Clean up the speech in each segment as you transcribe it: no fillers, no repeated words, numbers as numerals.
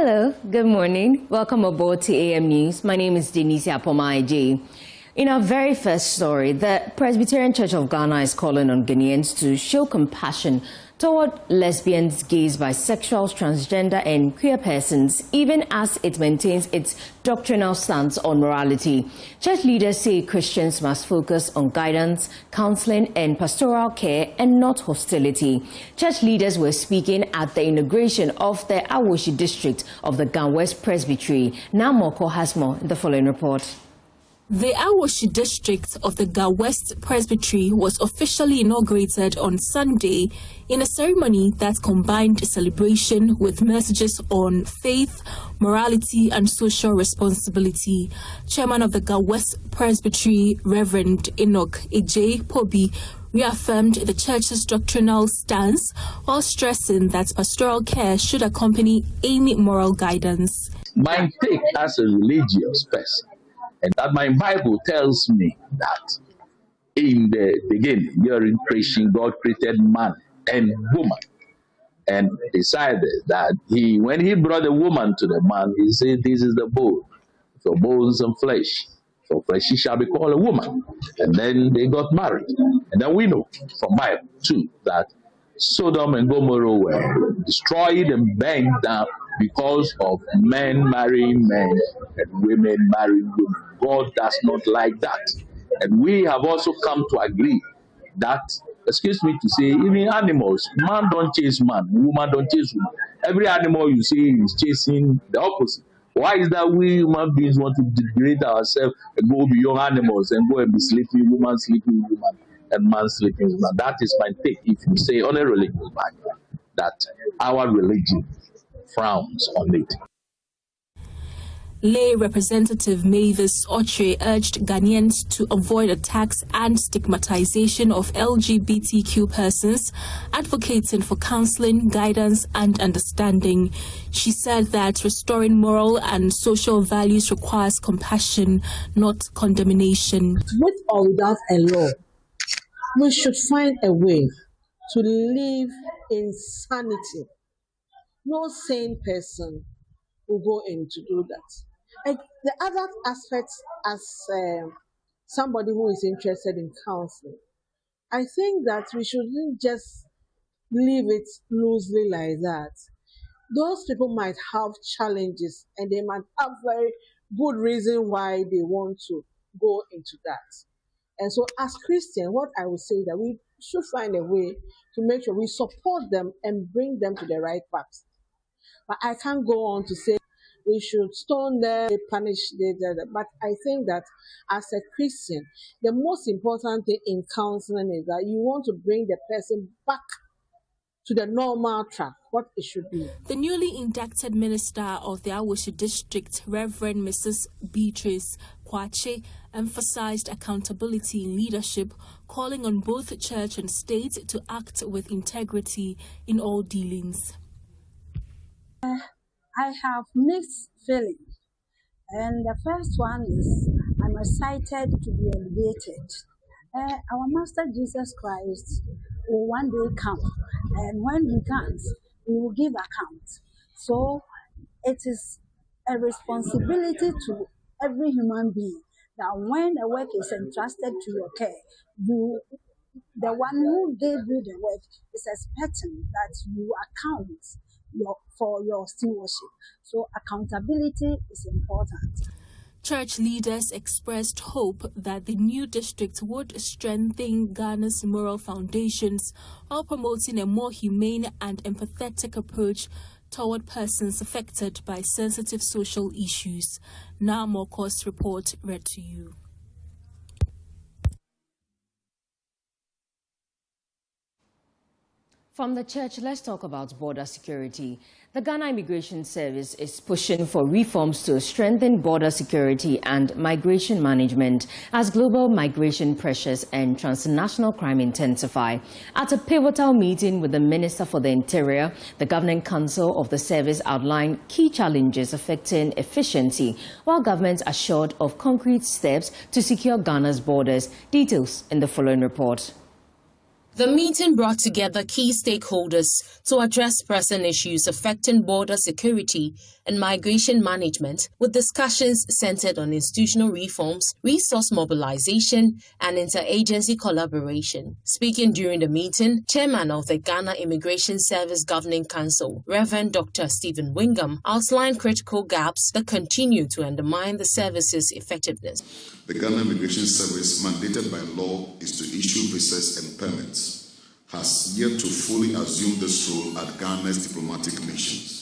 Hello, good morning. Welcome aboard to AM News. My name is Denise Apomaiji. In our very first story, the Presbyterian Church of Ghana is calling on Ghanaians to show compassion toward lesbians, gays, bisexuals, transgender and queer persons, even as it maintains its doctrinal stance on morality. Church leaders say Christians must focus on guidance, counseling and pastoral care and not hostility. Church leaders were speaking at the inauguration of the Awoshi district of the Ghana West Presbytery. Now Moko has more in the following report. The Awoshi district of the Ghana West Presbytery was officially inaugurated on Sunday in a ceremony that combined celebration with messages on faith, morality and social responsibility. Chairman of the Ghana West Presbytery, Reverend Enoch Ejay Pobi, reaffirmed the church's doctrinal stance while stressing that pastoral care should accompany any moral guidance. My take as a religious person, and that my Bible tells me that in the beginning, during creation, God created man and woman, and decided that when he brought the woman to the man, he said, "This is the bone, for bones and flesh. For flesh she shall be called a woman." And then they got married. And then we know from Bible too that Sodom and Gomorrah were destroyed and burned down because of men marrying men and women marrying women. God does not like that. And we have also come to agree that, excuse me to say, even animals, man don't chase man, woman don't chase woman. Every animal you see is chasing the opposite. Why is that we human beings want to degrade ourselves and go beyond animals and go and be sleeping woman, and man sleeping woman? That is my take. If you say on a religious matter that our religion frowns on it. Lay Representative Mavis Ochre urged Ghanaians to avoid attacks and stigmatization of LGBTQ persons, advocating for counseling, guidance and understanding. She said that restoring moral and social values requires compassion, not condemnation. With or without a law, we should find a way to live in sanity. No sane person will go in to do that. And the other aspect, as somebody who is interested in counseling, I think that we shouldn't just leave it loosely like that. Those people might have challenges and they might have very good reason why they want to go into that. And so as Christians, what I would say that we should find a way to make sure we support them and bring them to the right path. But I can't go on to say we should stone them, punish them. But I think that as a Christian, the most important thing in counseling is that you want to bring the person back to the normal track, what it should be. The newly inducted minister of the Awoshi district, Reverend Mrs. Beatrice Kwache, emphasized accountability in leadership, calling on both church and state to act with integrity in all dealings. I have mixed feelings, and the first one is I'm excited to be elevated. Our Master Jesus Christ will one day come, and when he comes, we will give account. So it is a responsibility to every human being that when a work is entrusted to your care, the one who gave you the work is expecting that you account for your stewardship. So accountability is important. Church leaders expressed hope that the new district would strengthen Ghana's moral foundations while promoting a more humane and empathetic approach toward persons affected by sensitive social issues. Now Moko's report read to you. From the church, let's talk about border security. The Ghana Immigration Service is pushing for reforms to strengthen border security and migration management as global migration pressures and transnational crime intensify. At a pivotal meeting with the Minister for the Interior, the Governing Council of the service outlined key challenges affecting efficiency, while government assured of concrete steps to secure Ghana's borders. Details in the following report. The meeting brought together key stakeholders to address pressing issues affecting border security and migration management, with discussions centered on institutional reforms, resource mobilization, and interagency collaboration. Speaking during the meeting, Chairman of the Ghana Immigration Service Governing Council, Reverend Dr. Stephen Wingham, outlined critical gaps that continue to undermine the service's effectiveness. The Ghana Immigration Service, mandated by law, is to issue visas and permits, has yet to fully assume this role at Ghana's diplomatic missions.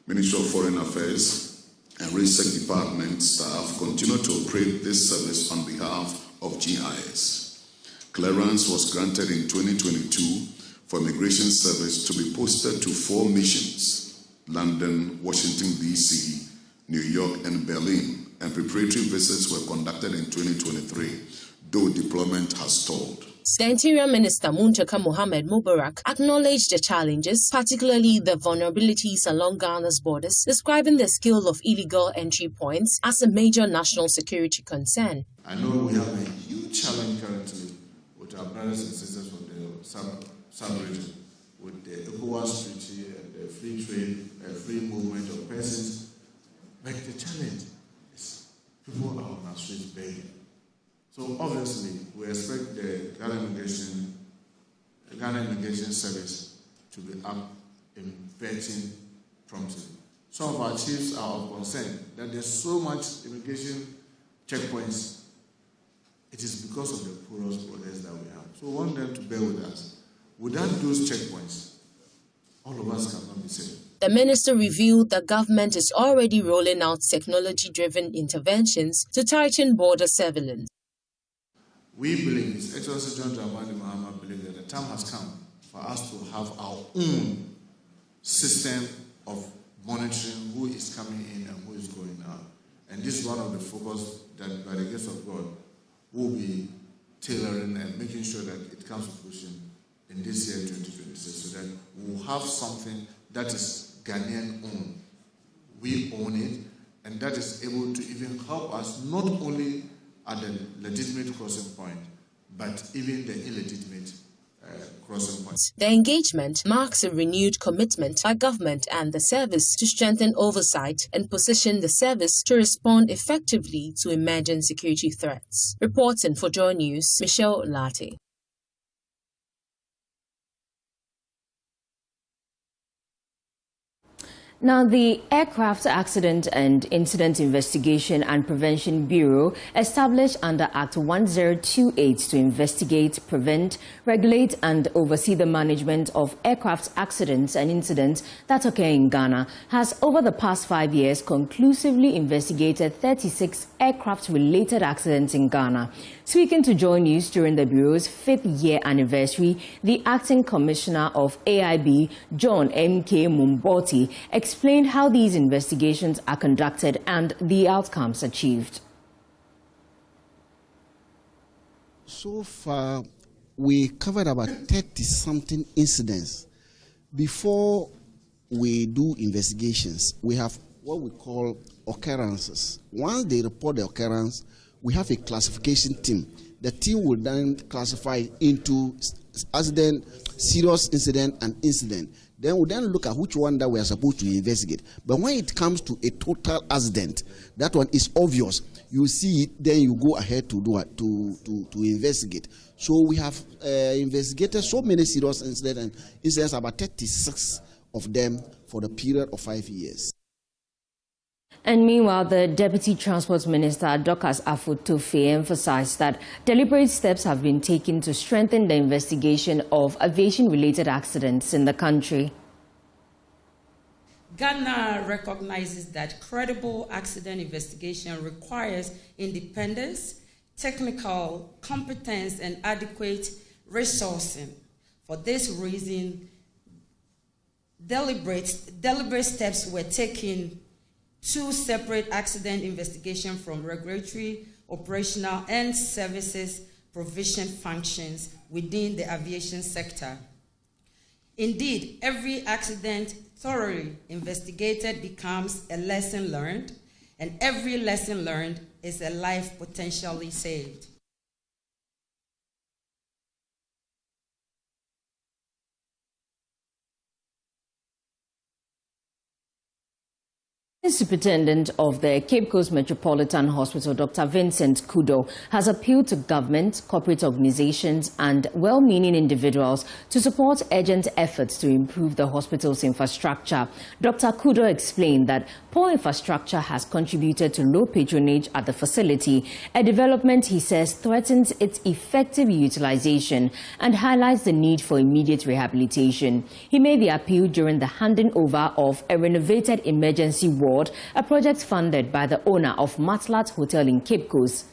Ministry of Foreign Affairs and Research Department staff continue to operate this service on behalf of GIS. Clearance was granted in 2022 for Immigration Service to be posted to 4 missions: London, Washington, D.C., New York, and Berlin, and preparatory visits were conducted in 2023, though deployment has stalled. The Interior Minister Muntaka Mohamed Mubarak acknowledged the challenges, particularly the vulnerabilities along Ghana's borders, describing the scale of illegal entry points as a major national security concern. I know we have a huge challenge currently with our brothers and sisters from the sub-region, with the ECOWAS treaty and the free trade, free movement of persons. But the challenge is people are on our streets begging. So obviously, we expect the Ghana Immigration Service to be up in vetting promptly. Some of our chiefs are of concern that there's so much immigration checkpoints. It is because of the porous borders that we have. So we want them to bear with us. Without those checkpoints, all of us cannot be safe. The minister revealed that government is already rolling out technology-driven interventions to tighten border surveillance. We believe, His Excellency John Dramani Mahama believes that the time has come for us to have our own system of monitoring who is coming in and who is going out. And this is one of the focus that, by the grace of God, will be tailoring and making sure that it comes to fruition in this year 2026, so that we'll have something that is Ghanaian owned. We own it, and that is able to even help us not only at the legitimate crossing point, but even the illegitimate crossing point. The engagement marks a renewed commitment by government and the service to strengthen oversight and position the service to respond effectively to emerging security threats. Reporting for Joy News, Michelle Latte. Now, the Aircraft Accident and Incident Investigation and Prevention Bureau, established under Act 1028 to investigate, prevent, regulate and oversee the management of aircraft accidents and incidents that occur in Ghana, has over the past 5 years conclusively investigated 36 aircraft-related accidents in Ghana. Speaking to Joy News during the Bureau's 5th year anniversary, the Acting Commissioner of AIB, John M.K. Mumboti, explained how these investigations are conducted and the outcomes achieved. So far, we covered about 30-something incidents. Before we do investigations, we have what we call occurrences. Once they report the occurrence, we have a classification team. The team will then classify into accident, serious incident, and incident. Then we then look at which one that we are supposed to investigate. But when it comes to a total accident, that one is obvious. You see it, then you go ahead to do it, to investigate. So we have investigated so many serious incidents, about 36 of them for the period of 5 years. And meanwhile, the Deputy Transport Minister, Dorcas Afotofe, emphasized that deliberate steps have been taken to strengthen the investigation of aviation-related accidents in the country. Ghana recognizes that credible accident investigation requires independence, technical competence, and adequate resourcing. For this reason, deliberate steps were taken: 2 separate accident investigations from regulatory, operational, and services provision functions within the aviation sector. Indeed, every accident thoroughly investigated becomes a lesson learned, and every lesson learned is a life potentially saved. Superintendent of the Cape Coast Metropolitan Hospital, Dr. Vincent Kudo, has appealed to government, corporate organizations and well-meaning individuals to support urgent efforts to improve the hospital's infrastructure. Dr. Kudo explained that poor infrastructure has contributed to low patronage at the facility, a development he says threatens its effective utilization and highlights the need for immediate rehabilitation. He made the appeal during the handing over of a renovated emergency ward, a project funded by the owner of Matlat Hotel in Cape Coast.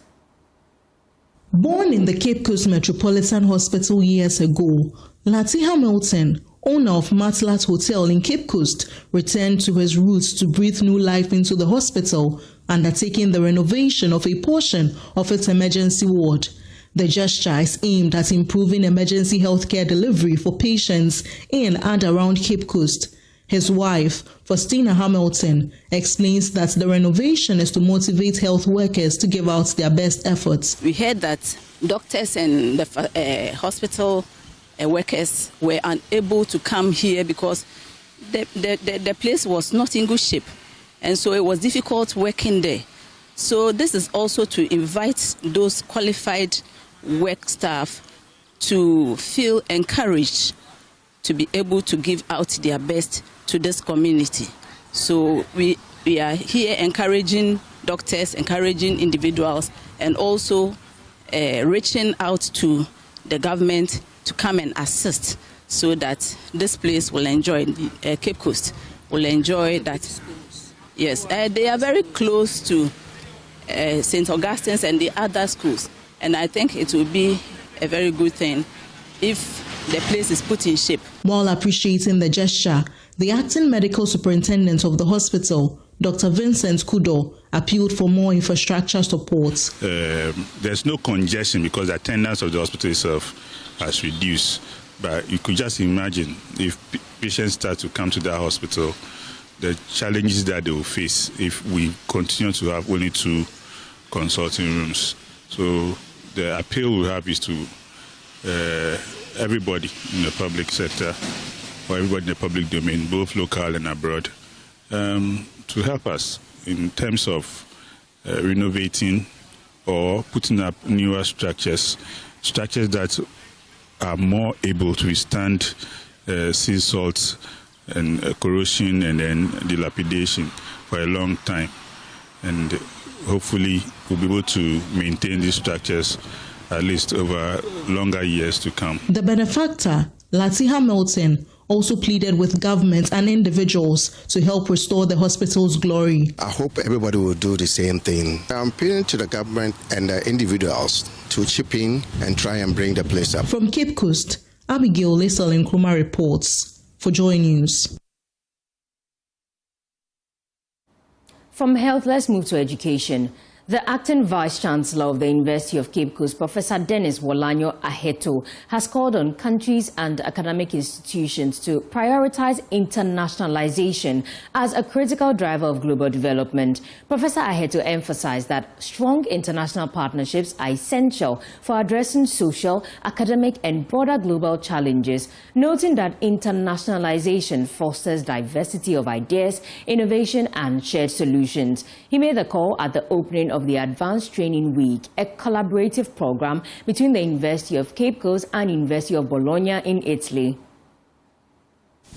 Born in the Cape Coast Metropolitan Hospital years ago, Lati Hamilton, owner of Matlat Hotel in Cape Coast, returned to his roots to breathe new life into the hospital, undertaking the renovation of a portion of its emergency ward. The gesture is aimed at improving emergency healthcare delivery for patients in and around Cape Coast. His wife, Faustina Hamilton, explains that the renovation is to motivate health workers to give out their best efforts. We heard that doctors and the hospital workers were unable to come here because the place was not in good shape, and so it was difficult working there. So this is also to invite those qualified work staff to feel encouraged to be able to give out their best to this community. So we are here encouraging doctors, encouraging individuals, and also reaching out to the government to come and assist so that this place will enjoy, Cape Coast will enjoy that. Yes, they are very close to St. Augustine's and the other schools, and I think it will be a very good thing if the place is put in shape. While appreciating the gesture, the acting medical superintendent of the hospital, Dr. Vincent Kudo, appealed for more infrastructure support. There's no congestion because the attendance of the hospital itself has reduced. But you could just imagine if patients start to come to that hospital, the challenges that they will face if we continue to have only 2 consulting rooms. So the appeal we have is to everybody in the public sector, or everybody in the public domain, both local and abroad, to help us in terms of renovating or putting up newer structures that are more able to withstand sea salt and corrosion and then dilapidation for a long time. And hopefully we'll be able to maintain these structures at least over longer years to come. The benefactor, Lati Hamilton, also pleaded with government and individuals to help restore the hospital's glory. I hope everybody will do the same thing. I'm appealing to the government and the individuals to chip in and try and bring the place up. From Cape Coast, Abigail Lesel Nkrumah reports for Joy News. From health, let's move to education. The acting Vice-Chancellor of the University of Cape Coast, Professor Dennis Wolanyo Aheto, has called on countries and academic institutions to prioritize internationalization as a critical driver of global development. Professor Aheto emphasized that strong international partnerships are essential for addressing social, academic, and broader global challenges, noting that internationalization fosters diversity of ideas, innovation, and shared solutions. He made the call at the opening of the Advanced Training Week, a collaborative program between the University of Cape Coast and University of Bologna in Italy.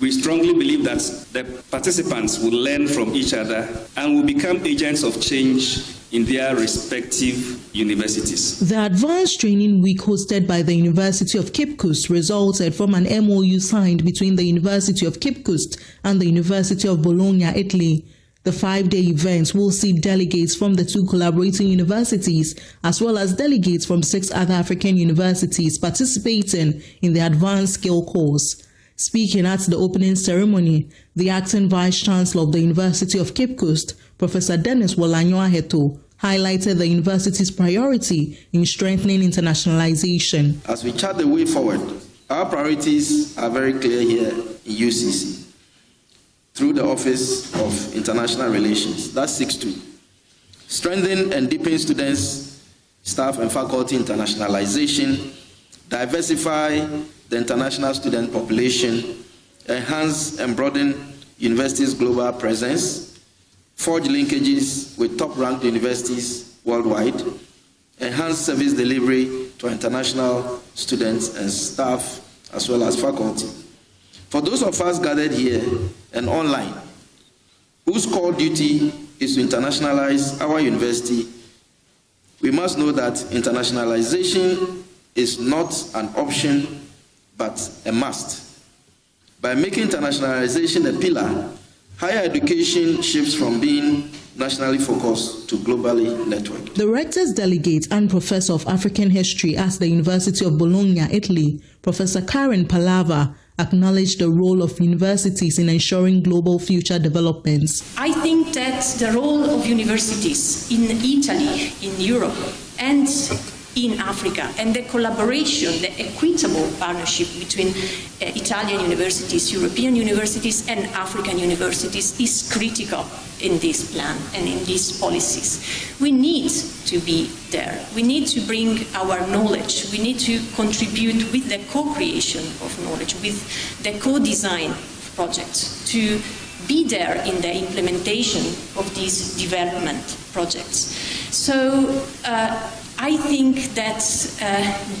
We strongly believe that the participants will learn from each other and will become agents of change in their respective universities. The Advanced Training Week hosted by the University of Cape Coast resulted from an MOU signed between the University of Cape Coast and the University of Bologna, Italy. The 5-day event will see delegates from the 2 collaborating universities, as well as delegates from 6 other African universities participating in the advanced skill course. Speaking at the opening ceremony, the acting Vice-Chancellor of the University of Cape Coast, Professor Dennis Wolanyo Aheto, highlighted the university's priority in strengthening internationalization. As we chart the way forward, our priorities are very clear here in UCC. Through the Office of International Relations, that seeks to strengthen and deepen students, staff, and faculty internationalization, diversify the international student population, enhance and broaden universities' global presence, forge linkages with top-ranked universities worldwide, enhance service delivery to international students and staff, as well as faculty. For those of us gathered here and online, whose core duty is to internationalize our university, we must know that internationalization is not an option, but a must. By making internationalization a pillar, higher education shifts from being nationally focused to globally networked. The Rector's Delegate and Professor of African History at the University of Bologna, Italy, Professor Karen Palava, acknowledged the role of universities in ensuring global future developments. I think that the role of universities in Italy, in Europe, and in Africa, and the collaboration, the equitable partnership between Italian universities, European universities, and African universities is critical in this plan and in these policies. We need to be there. We need to bring our knowledge. We need to contribute with the co-creation of knowledge, with the co-design of projects, to be there in the implementation of these development projects. So I think that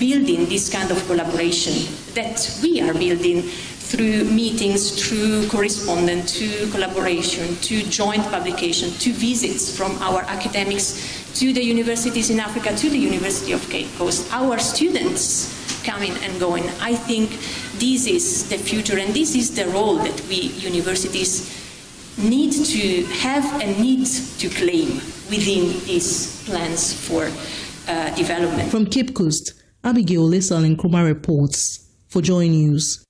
building this kind of collaboration that we are building through meetings, through correspondence, to collaboration, to joint publication, to visits from our academics to the universities in Africa, to the University of Cape Coast, our students coming and going. I think this is the future, and this is the role that we universities need to have and need to claim within these plans for development. From Cape Coast, Abigail Lissal in Nkrumah reports for Joy News.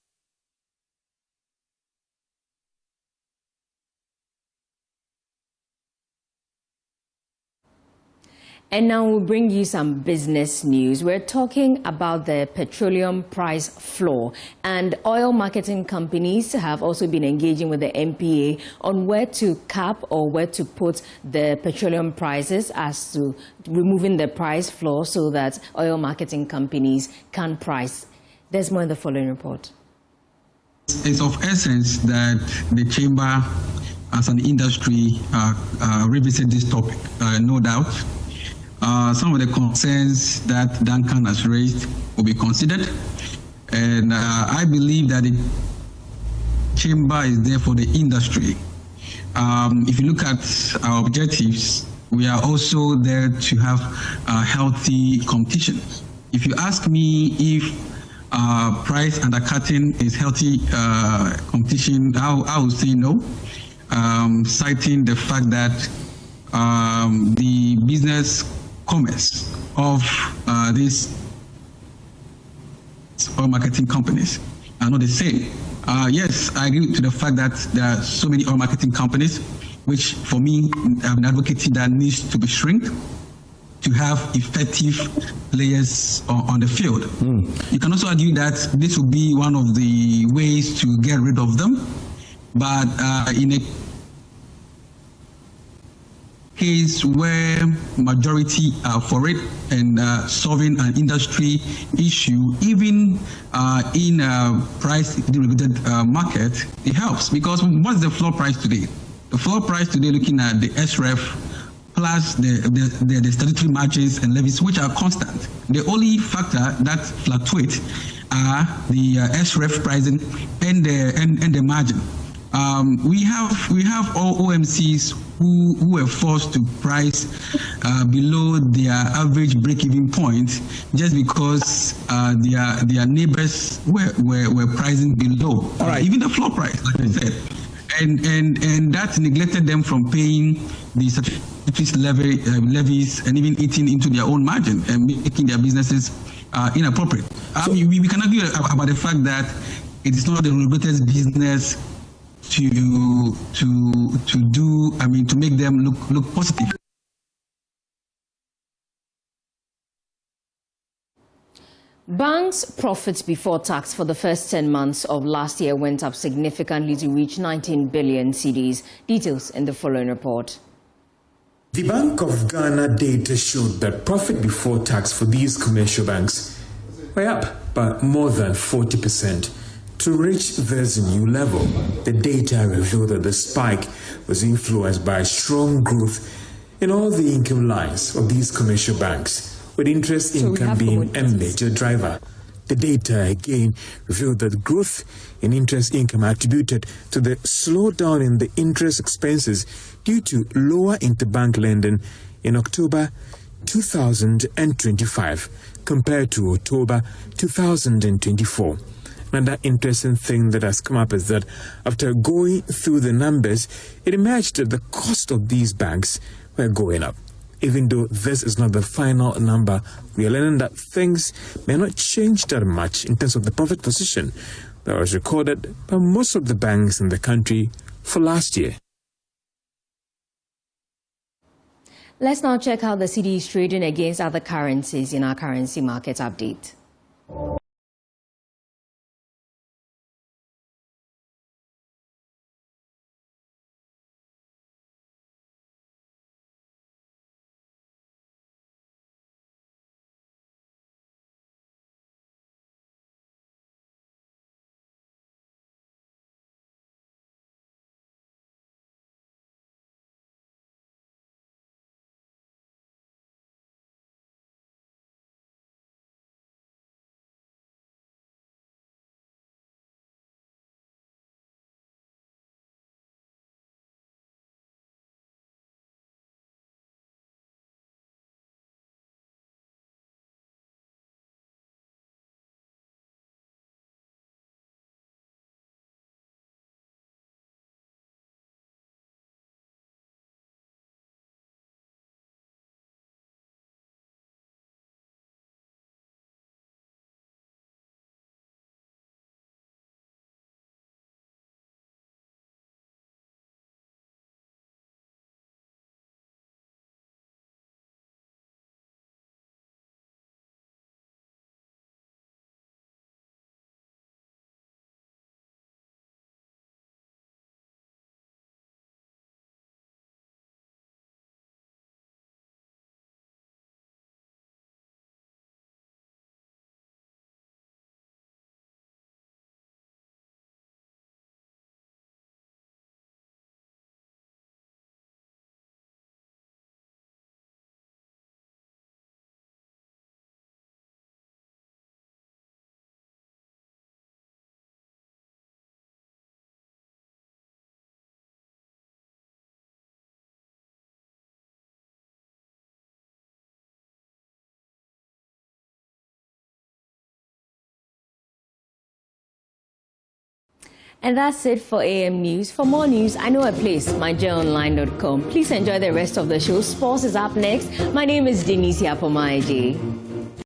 And now we'll bring you some business news. We're talking about the petroleum price floor, and oil marketing companies have also been engaging with the NPA on where to cap or where to put the petroleum prices as to removing the price floor so that oil marketing companies can price. There's more in the following report. It's of essence that the chamber as an industry revisit this topic, no doubt. Some of the concerns that Duncan has raised will be considered, and I believe that the chamber is there for the industry. If you look at our objectives, we are also there to have healthy competition. If you ask me if price undercutting is healthy competition, I would say no, citing the fact that the business commerce of these oil marketing companies are not the same. Yes, I agree to the fact that there are so many oil marketing companies, which for me, I've been advocating that needs to be shrunk to have effective players on the field. You can also argue that this will be one of the ways to get rid of them, but in a case where majority are for it and solving an industry issue, even in a price-regulated market, it helps. Because what's the floor price today? The floor price today, looking at the SREF plus the statutory margins and levies, which are constant. The only factor that fluctuates are the SREF pricing and the margin. We have all OMCs who were forced to price below their average break-even point just because their neighbors were pricing below. All right. Even the floor price, like I said, and that neglected them from paying the statutory levies and even eating into their own margin and making their businesses inappropriate. We can argue about the fact that it is not the regulator's business to make them look positive. Banks' profits before tax for the first 10 months of last year went up significantly to reach 19 billion cedis. Details in the following report. The Bank of Ghana data showed that profit before tax for these commercial banks were up by more than 40% To reach this new level, the data revealed that the spike was influenced by strong growth in all the income lines of these commercial banks, with interest income being a major driver. The data again revealed that growth in interest income attributed to the slowdown in the interest expenses due to lower interbank lending in October 2025 compared to October 2024. Another interesting thing that has come up is that after going through the numbers, it emerged that the cost of these banks were going up. Even though this is not the final number, we are learning that things may not change that much in terms of the profit position that was recorded by most of the banks in the country for last year. Let's now check how the cedi is trading against other currencies in our currency market update. And that's it for AM News. For more news, I know a place, myjoyonline.com. Please enjoy the rest of the show. Sports is up next. My name is Denise Apomaeje.